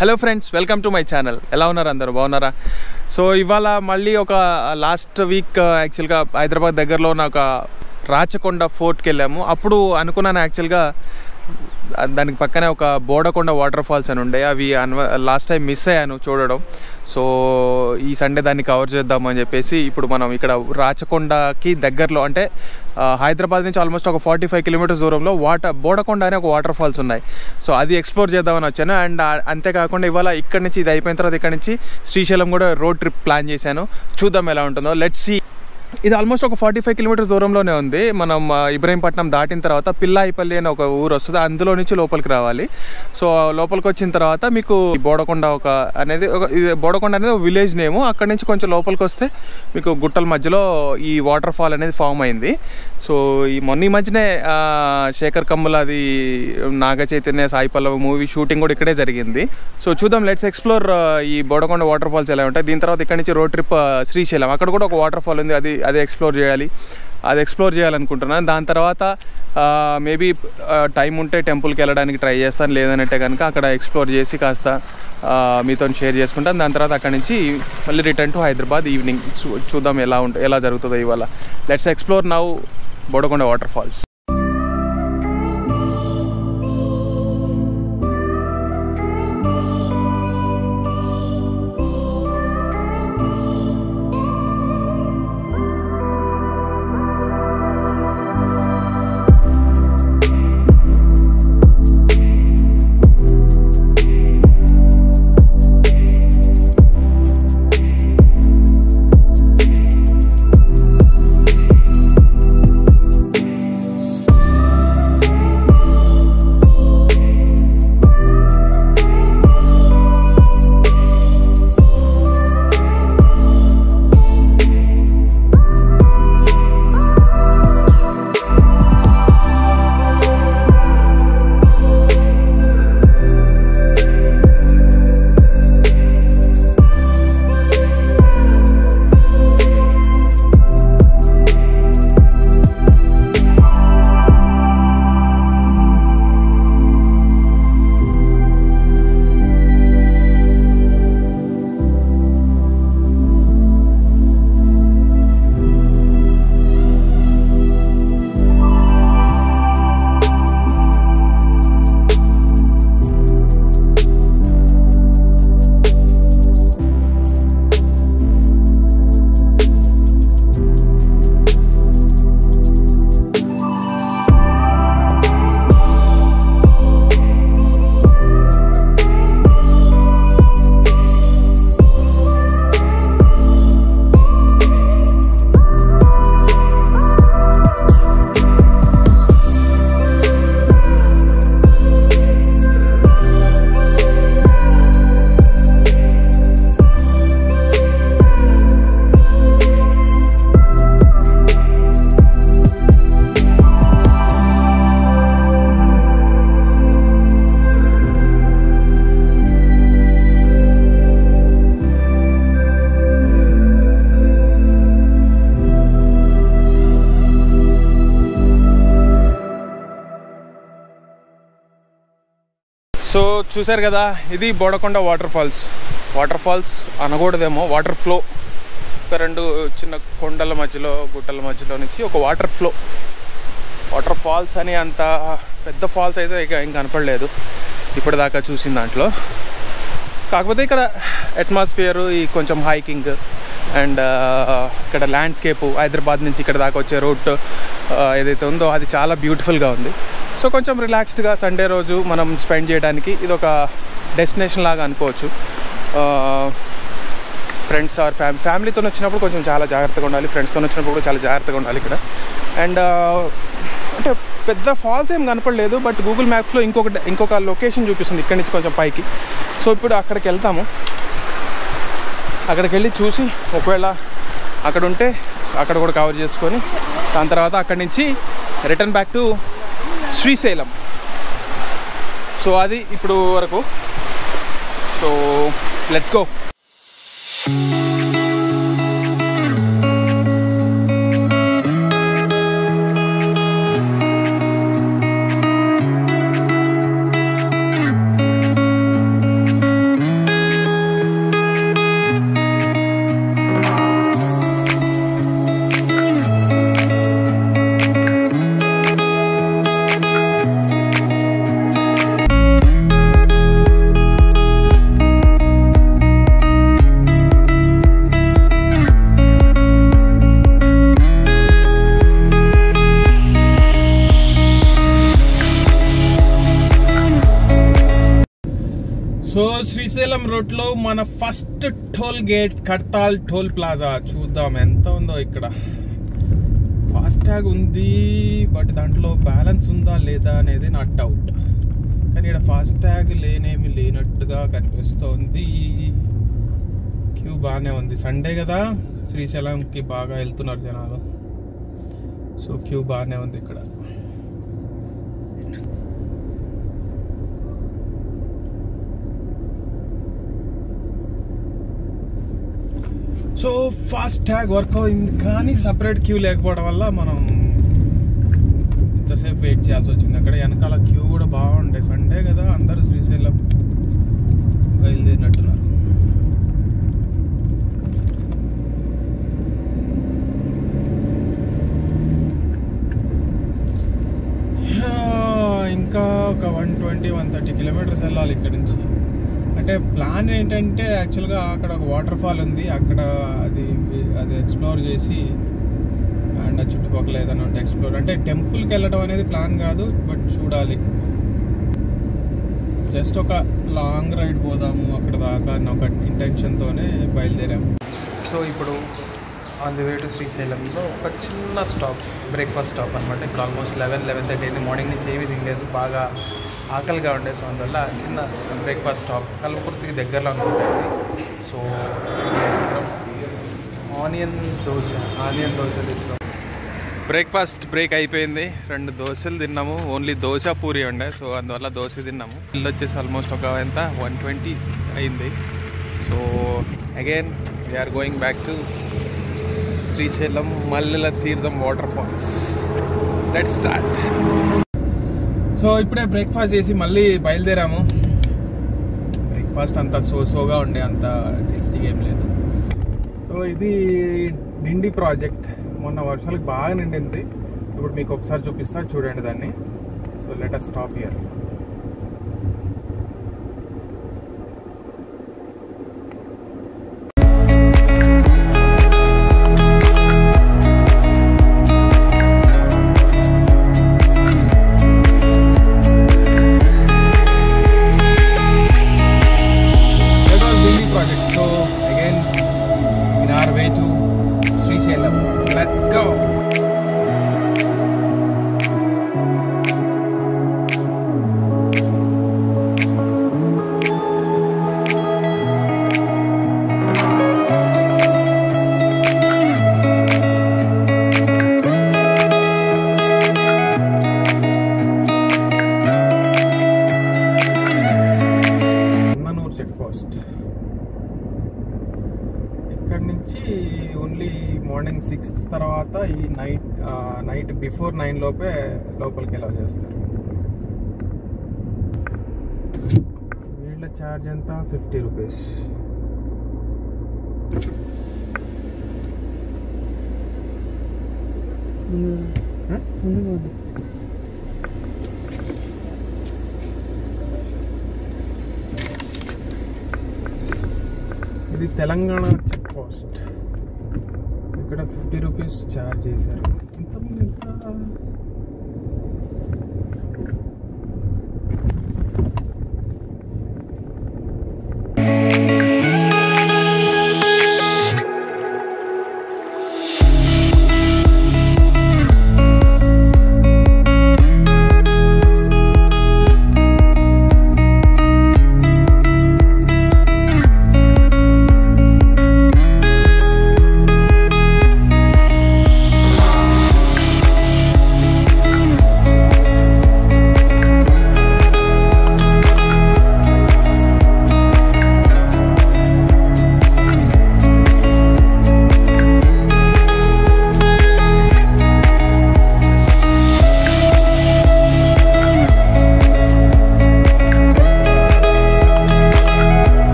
Hello friends, welcome to my channel. ఎలా ఉన్నారు అందరూ? బాగున్నారా? సో ఇవాళ మళ్ళీ ఒక లాస్ట్ వీక్ యాక్చువల్గా హైదరాబాద్ దగ్గరలో ఉన్న ఒక రాచకొండ ఫోర్ట్కి వెళ్ళాము. అప్పుడు అనుకున్నాను యాక్చువల్గా దానికి పక్కనే ఒక బోడకొండ వాటర్ ఫాల్స్ అని ఉండే, అవి లాస్ట్ టైం మిస్ అయ్యాను చూడడం. సో ఈ సండే దాన్ని కవర్ చేద్దామని చెప్పేసి ఇప్పుడు మనం ఇక్కడ రాచకొండకి దగ్గరలో, అంటే హైదరాబాద్ నుంచి ఆల్మోస్ట్ ఒక 45 కిలోమీటర్స్ దూరంలో బోడకొండ అనే ఒక వాటర్ ఫాల్స్ ఉన్నాయి. సో అది ఎక్స్ప్లోర్ చేద్దామని వచ్చాను. అండ్ అంతేకాకుండా ఇవాళ ఇక్కడ నుంచి ఇది అయిపోయిన తర్వాత ఇక్కడ నుంచి శ్రీశైలం కూడా రోడ్ ట్రిప్ ప్లాన్ చేశాను. చూద్దాం ఎలా ఉంటుందో, లెట్స్ సీ. ఇది ఆల్మోస్ట్ ఒక 45 కిలోమీటర్స్ దూరంలోనే ఉంది. మనం ఇబ్రహీంపట్నం దాటిన తర్వాత పిల్లాయిపల్లి అనే ఒక ఊరు వస్తుంది, అందులో నుంచి లోపలికి రావాలి. సో లోపలికి వచ్చిన తర్వాత మీకు బోడకొండ బోడకొండ అనేది ఒక విలేజ్ నేము. అక్కడి నుంచి కొంచెం లోపలికి వస్తే మీకు గుట్టల మధ్యలో ఈ వాటర్ ఫాల్ అనేది ఫామ్ అయింది. సో ఈ మధ్యనే శేఖర్ కమ్ములది నాగ చైతన్య సాయి పల్లవి మూవీ షూటింగ్ కూడా ఇక్కడే జరిగింది. సో చూద్దాం, లెట్స్ ఎక్స్ప్లోర్ ఈ బోడకొండ వాటర్ ఫాల్స్ ఎలా ఉంటాయి. దీని తర్వాత ఇక్కడ నుంచి రోడ్ ట్రిప్ శ్రీశైలం, అక్కడ కూడా ఒక వాటర్ ఫాల్ ఉంది, అది ఎక్స్ప్లోర్ చేయాలనుకుంటున్నాను. దాని తర్వాత మేబీ టైం ఉంటే టెంపుల్కి వెళ్ళడానికి ట్రై చేస్తాను, లేదనంటే కనుక అక్కడ ఎక్స్ప్లోర్ చేసి కాస్త మీతో షేర్ చేసుకుంటాను. దాని తర్వాత అక్కడి నుంచి మళ్ళీ రిటర్న్ టు హైదరాబాద్ ఈవినింగ్. చూద్దాం ఎలా జరుగుతుందో ఇవాళ. Let's explore now Bodakonda water falls. So చూసారు కదా, ఇది బోడకొండ వాటర్ ఫాల్స్ అనకూడదేమో, వాటర్ ఫ్లో. ఒక రెండు చిన్న కొండల మధ్యలో గుట్టల మధ్యలో నుంచి ఒక వాటర్ ఫాల్స్ అని అంత పెద్ద ఫాల్స్ అయితే ఏం కనపడలేదు ఇప్పటిదాకా చూసిన దాంట్లో. కాకపోతే ఇక్కడ అట్మాస్ఫియరు, ఈ కొంచెం హైకింగ్ అండ్ ఇక్కడ ల్యాండ్స్కేపు, హైదరాబాద్ నుంచి ఇక్కడ దాకా వచ్చే రూట్ ఏదైతే ఉందో అది చాలా బ్యూటిఫుల్గా ఉంది. సో కొంచెం రిలాక్స్డ్గా సండే రోజు మనం స్పెండ్ చేయడానికి ఇది ఒక డెస్టినేషన్ లాగా అనుకోవచ్చు. ఫ్రెండ్స్ ఆర్ ఫ్యామిలీతో వచ్చినప్పుడు కొంచెం చాలా జాగ్రత్తగా ఉండాలి, ఫ్రెండ్స్తో వచ్చినప్పుడు కూడా చాలా జాగ్రత్తగా ఉండాలి ఇక్కడ. అండ్ అంటే పెద్ద ఫాల్స్ ఏం కనపడలేదు, బట్ గూగుల్ మ్యాప్స్లో ఇంకొక లొకేషన్ చూపిస్తుంది ఇక్కడి నుంచి కొంచెం పైకి. సో ఇప్పుడు అక్కడికి వెళ్తాము. అక్కడికి వెళ్ళి చూసి ఒకవేళ అక్కడ ఉంటే అక్కడ కూడా కవర్ చేసుకొని దాని తర్వాత అక్కడి నుంచి return back to Srisailam. So అది ఇప్పుడు వరకు. So let's go. So Srisailam రోడ్లో మన first toll gate Kadthal toll plaza. చూద్దాం ఎంత ఉందో. ఇక్కడ ఫాస్టాగ్ ఉంది, బట్ దాంట్లో బ్యాలెన్స్ ఉందా లేదా అనేది నా డౌట్. కానీ ఇక్కడ ఫాస్టాగ్ లేనేమి లేనట్టుగా కనిపిస్తోంది. క్యూ బాగానే ఉంది. సండే కదా, శ్రీశైలంకి బాగా వెళ్తున్నారు జనాలు. సో క్యూ బాగానే ఉంది ఇక్కడ. సో ఫాస్టాగ్ వర్క్ అయింది, కానీ సపరేట్ క్యూ లేకపోవడం వల్ల మనం ఇంతసేపు వెయిట్ చేయాల్సి వచ్చింది. అక్కడ వెనకాల క్యూ కూడా బాగుండే. సండే కదా, అందరూ శ్రీశైలం బయలుదేరినట్టున్నారు. ఇంకా ఒక 120-130 కిలోమీటర్స్ వెళ్ళాలి ఇక్కడ నుంచి. అంటే ప్లాన్ ఏంటంటే యాక్చువల్గా అక్కడ ఒక వాటర్ ఫాల్ ఉంది, అక్కడ అది ఎక్స్ప్లోర్ చేసి అండ్ ఆ చుట్టుపక్కల ఏదైనా ఉంటే ఎక్స్ప్లోర్, అంటే టెంపుల్కి వెళ్ళడం అనేది ప్లాన్ కాదు, బట్ చూడాలి. జస్ట్ ఒక లాంగ్ రైడ్ పోదాము అక్కడ దాకా అన్న ఒక ఇంటెన్షన్తోనే బయలుదేరాము. సో ఇప్పుడు ఆన్ ది వే టు శ్రీశైలంలో ఒక చిన్న స్టాప్, బ్రేక్ఫాస్ట్ స్టాప్ అనమాట. ఇప్పుడు ఆల్మోస్ట్ 11-11:30 అయింది. మార్నింగ్ నుంచి ఏమీ తినలేదు, బాగా ఆకలిగా ఉండే. సో అందువల్ల చిన్న బ్రేక్ఫాస్ట్ స్టాప్ కల్వకుర్తికి దగ్గరలో ఉంటుంది. సో ఆనియన్ దోశ తిన్నాం. బ్రేక్ఫాస్ట్ బ్రేక్ అయిపోయింది. 2 దోశలు తిన్నాము. ఓన్లీ దోశ పూరి ఉండే, సో అందువల్ల దోశ తిన్నాము. ఇల్లు వచ్చేసి ఆల్మోస్ట్ ఒక 120 అయింది. So again we're going back to Srisailam Mallela Theertham water falls. Let's start. So ఇప్పుడే బ్రేక్ఫాస్ట్ చేసి మళ్ళీ బయలుదేరాము. బ్రేక్ఫాస్ట్ అంతా సోగా ఉండే, అంత టేస్టీగా ఏం లేదు. సో ఇది డిండి ప్రాజెక్ట్. మొన్న వర్షాలకు బాగా నిండింది. ఇప్పుడు మీకు ఒకసారి చూపిస్తా, చూడండి దాన్ని. So let us stop here. ఇక్కడ నుంచి ఓన్లీ మార్నింగ్ 6 తర్వాత ఈ నైట్ బిఫోర్ 9 లోపే లోపలికి ఎలా చేస్తారు. వీళ్ళ ఛార్జ్ ఎంత? 50 రూపీస్. ఇది తెలంగాణ చెక్ పోస్ట్. ఇక్కడ 50 రూపీస్ ఛార్జ్ చేశారు.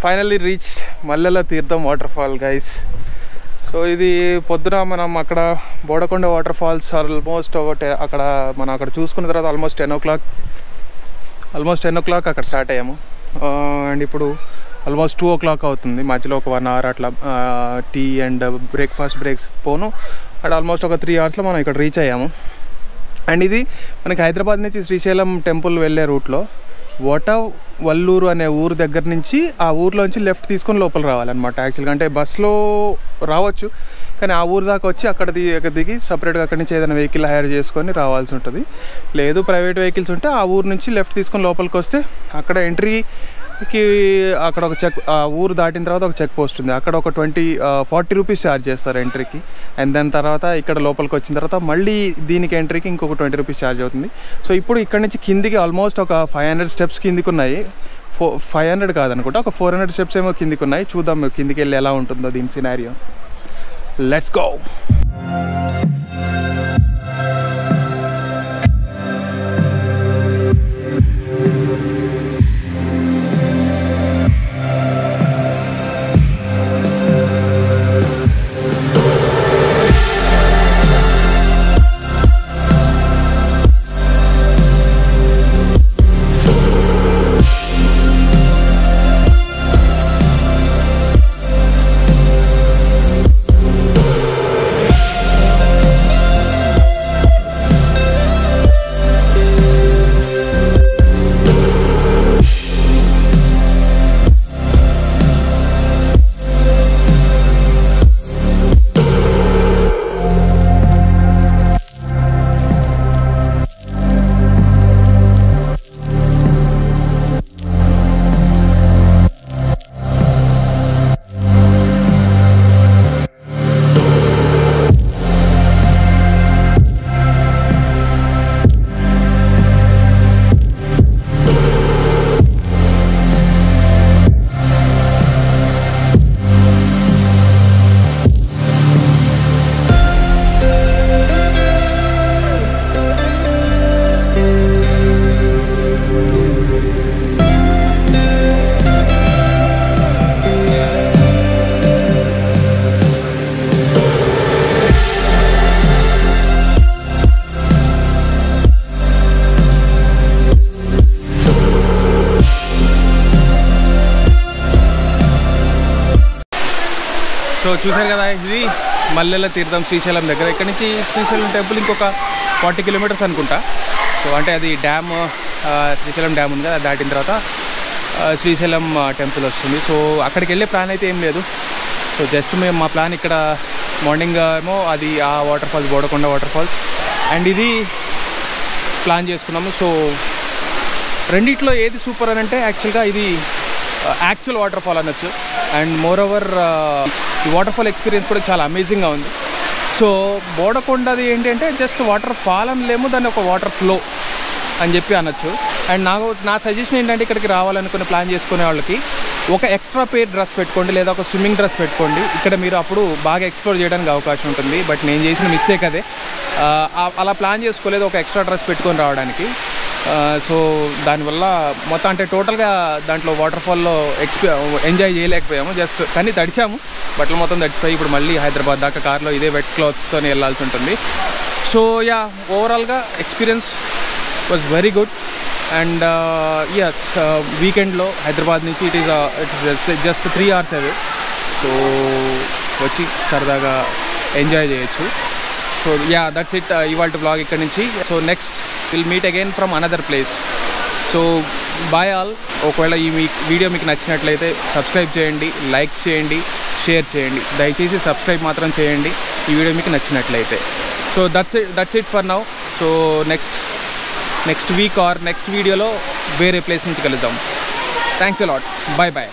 Finally reached Mallala Tirtham waterfall, guys. So so ఇది పొద్దున మనం అక్కడ బోడకొండ వాటర్ ఫాల్స్ ఆల్మోస్ట్ అక్కడ మనం అక్కడ చూసుకున్న తర్వాత ఆల్మోస్ట్ 10 o'clock అక్కడ స్టార్ట్ అయ్యాము. అండ్ ఇప్పుడు ఆల్మోస్ట్ 2 o'clock అవుతుంది. మధ్యలో ఒక 1 hour అట్లా టీ అండ్ బ్రేక్స్ పోను. అండ్ ఆల్మోస్ట్ ఒక 3 hours మనం ఇక్కడ రీచ్ అయ్యాము. అండ్ ఇది మనకి హైదరాబాద్ నుంచి శ్రీశైలం టెంపుల్ వెళ్ళే రూట్లో వల్లూరు అనే ఊరు దగ్గర నుంచి ఆ ఊర్లోంచి లెఫ్ట్ తీసుకొని లోపల రావాలన్నమాట. యాక్చువల్గా అంటే బస్లో రావచ్చు, కానీ ఆ ఊరు దాకా వచ్చి అక్కడ దిగి సపరేట్గా అక్కడి నుంచి ఏదైనా వెహికల్ హైర్ చేసుకొని రావాల్సి ఉంటుంది. లేదు ప్రైవేట్ వెహికల్స్ ఉంటే ఆ ఊరు నుంచి లెఫ్ట్ తీసుకొని లోపలికి వస్తే అక్కడ ఎంట్రీకి అక్కడ ఒక ఆ ఊరు దాటిన తర్వాత ఒక చెక్ పోస్ట్ ఉంది. అక్కడ ఒక 40 రూపీస్ ఛార్జ్ చేస్తారు ఎంట్రీకి. అండ్ దాని తర్వాత ఇక్కడ లోపలికి వచ్చిన తర్వాత మళ్ళీ దీనికి ఎంట్రీకి ఇంకొక 20 రూపీస్ ఛార్జ్ అవుతుంది. సో ఇప్పుడు ఇక్కడ నుంచి కిందికి ఆల్మోస్ట్ ఒక 500 steps కిందికి ఉన్నాయి. 500 కాదనుకుంటా, ఒక 400 steps ఏమో కిందికి ఉన్నాయి. చూద్దాం కిందికి వెళ్ళి ఎలా ఉంటుందో దీని సినారియో. Let's go. సో చూసారు కదా, ఇది మల్లెల తీర్థం శ్రీశైలం దగ్గర. ఇక్కడ నుంచి శ్రీశైలం టెంపుల్ ఇంకొక 40 kilometers అనుకుంటా. సో అంటే అది డ్యామ్, శ్రీశైలం డ్యామ్ ఉంది కదా, దాటిన తర్వాత శ్రీశైలం టెంపుల్ వస్తుంది. సో అక్కడికి వెళ్ళే ప్లాన్ అయితే ఏం లేదు. సో జస్ట్ మేము మా ప్లాన్ ఇక్కడ మార్నింగ్ ఏమో అది ఆ waterfalls, Bodakonda water falls, and ఇది ప్లాన్ చేసుకున్నాము. సో రెండిట్లో ఏది సూపర్ అని అంటే యాక్చువల్గా ఇది యాక్చువల్ వాటర్ ఫాల్ అనొచ్చు. అండ్ మోర్ ఓవర్ ఈ వాటర్ ఫాల్ ఎక్స్పీరియన్స్ కూడా చాలా అమేజింగ్గా ఉంది. సో బోడకొండది ఏంటంటే జస్ట్ వాటర్ ఫాల్ అని లేము, దాన్ని ఒక వాటర్ ఫ్లో అని చెప్పి అనొచ్చు. అండ్ నా సజెషన్ ఏంటంటే ఇక్కడికి రావాలనుకుని ప్లాన్ చేసుకునే వాళ్ళకి ఒక ఎక్స్ట్రా పేర్ డ్రెస్ పెట్టుకోండి, లేదా ఒక స్విమ్మింగ్ డ్రెస్ పెట్టుకోండి. ఇక్కడ మీరు అప్పుడు బాగా ఎక్స్ప్లోర్ చేయడానికి అవకాశం ఉంటుంది. బట్ నేను చేసిన మిస్టేక్ అదే, అలా ప్లాన్ చేసుకోలేదు ఒక ఎక్స్ట్రా డ్రెస్ పెట్టుకొని రావడానికి. సో దానివల్ల మొత్తం అంటే టోటల్గా దాంట్లో వాటర్ ఫాల్లో ఎంజాయ్ చేయలేకపోయాము. జస్ట్ కానీ తడిచాము, బట్టలు మొత్తం తడిచిపోయి ఇప్పుడు మళ్ళీ హైదరాబాద్ దాకా కార్లో ఇదే వెట్ క్లాత్స్తో వెళ్ళాల్సి ఉంటుంది. సో యా, ఓవరాల్గా experience was very good. And yes, వీకెండ్లో హైదరాబాద్ నుంచి it is just 3 hours away. So వచ్చి సరదాగా ఎంజాయ్ చేయొచ్చు. సో యా, దట్స్ ఇట్ ఇవాల్టి వ్లాగ్ ఇక్కడ నుంచి. So next will meet again from another place. So bye all. ఒకవేళ ఈ వీడియో మీకు నచ్చినట్లయితే సబ్స్క్రైబ్ చేయండి, లైక్ చేయండి, షేర్ చేయండి. దయచేసి సబ్స్క్రైబ్ మాత్రం చేయండి ఈ వీడియో మీకు నచ్చినట్లయితే. So that's it for now. So next week or next వీడియోలో వేరే ప్లేస్ నుంచి కలుద్దాం. Thanks a lot. Bye bye.